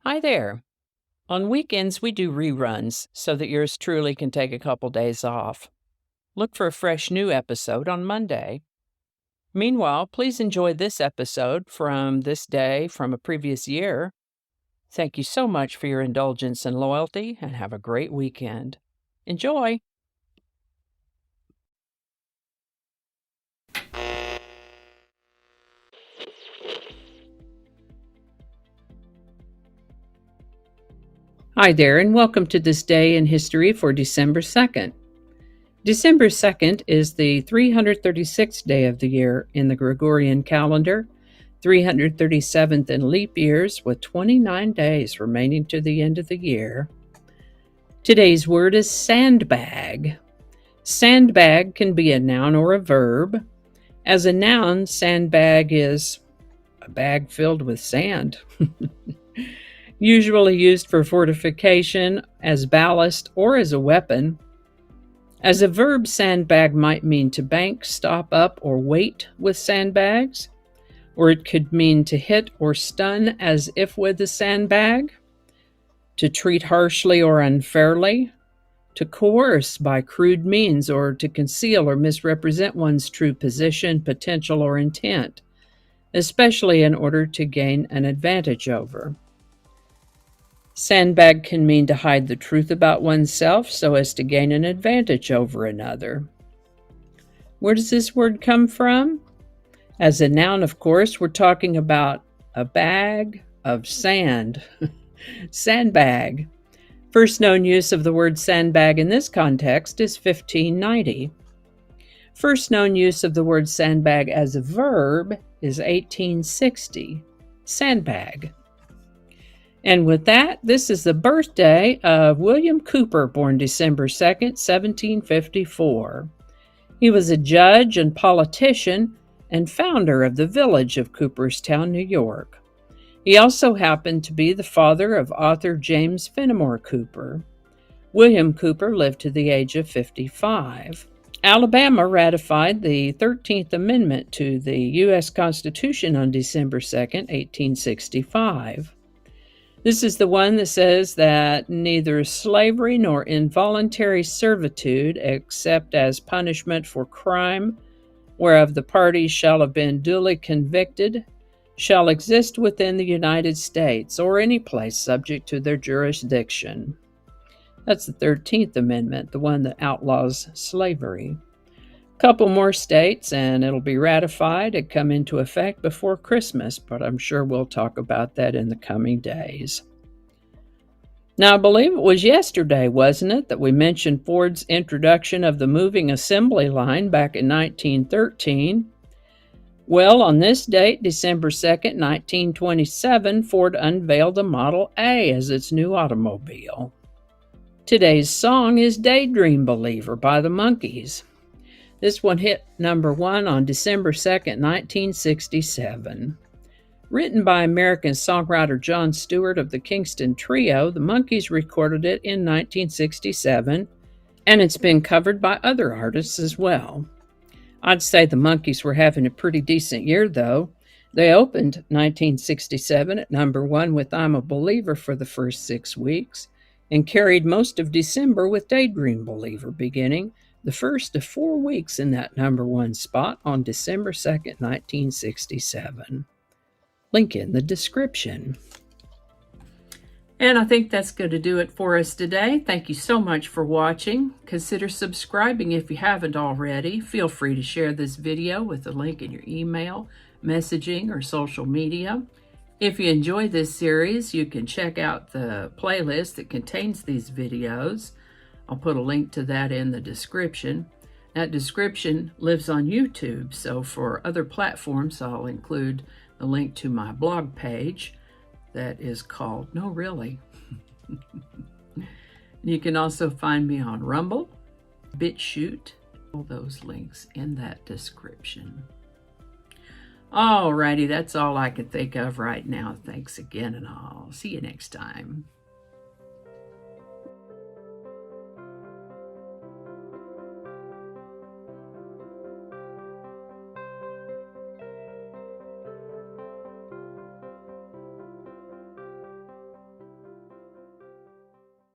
Hi there. On weekends, we do reruns so that yours truly can take a couple days off. Look for a fresh new episode on Monday. Meanwhile, please enjoy this episode from this day from a previous year. Thank you so much for your indulgence and loyalty, and have a great weekend. Enjoy! Hi there, and welcome to this day in history for December 2nd. December 2nd is the 336th day of the year in the Gregorian calendar, 337th in leap years, with 29 days remaining to the end of the year. Today's word is sandbag. Sandbag can be a noun or a verb. As a noun, sandbag is a bag filled with sand. Usually used for fortification, as ballast, or as a weapon. As a verb, sandbag might mean to bank, stop up, or wait with sandbags, or it could mean to hit or stun as if with a sandbag, to treat harshly or unfairly, to coerce by crude means, or to conceal or misrepresent one's true position, potential, or intent, especially in order to gain an advantage over. Sandbag can mean to hide the truth about oneself so as to gain an advantage over another. Where does this word come from? As a noun, of course, we're talking about a bag of sand. Sandbag. First known use of the word sandbag in this context is 1590. First known use of the word sandbag as a verb is 1860. Sandbag. And with that, this is the birthday of William Cooper, born December 2nd, 1754. He was a judge and politician and founder of the village of Cooperstown, New York. He also happened to be the father of author James Fenimore Cooper. William Cooper lived to the age of 55. Alabama ratified the 13th Amendment to the U.S. Constitution on December 2nd, 1865. This is the one that says that neither slavery nor involuntary servitude, except as punishment for crime whereof the parties shall have been duly convicted, shall exist within the United States or any place subject to their jurisdiction. That's the 13th Amendment, the one that outlaws slavery. A couple more states and it'll be ratified and come into effect before Christmas, but I'm sure we'll talk about that in the coming days. Now, I believe it was yesterday, wasn't it, that we mentioned Ford's introduction of the moving assembly line back in 1913? Well, on this date, December 2nd, 1927, Ford unveiled the Model A as its new automobile. Today's song is Daydream Believer by the Monkees. This one hit number 1 on December 2nd, 1967. Written by American songwriter John Stewart of the Kingston Trio, the Monkees recorded it in 1967, and it's been covered by other artists as well. I'd say the Monkees were having a pretty decent year, though. They opened 1967 at number 1 with I'm a Believer for the first 6 weeks, and carried most of December with Daydream Believer beginning the first of 4 weeks in that number 1 spot on December 2nd, 1967. Link in the description. And I think that's going to do it for us today. Thank you so much for watching. Consider subscribing if you haven't already. Feel free to share this video with a link in your email, messaging, or social media. If you enjoy this series, you can check out the playlist that contains these videos. I'll put a link to that in the description. That description lives on YouTube, so for other platforms, I'll include the link to my blog page that is called No Really. You can also find me on Rumble, BitChute, all those links in that description. Alrighty, that's all I can think of right now. Thanks again, and I'll see you next time.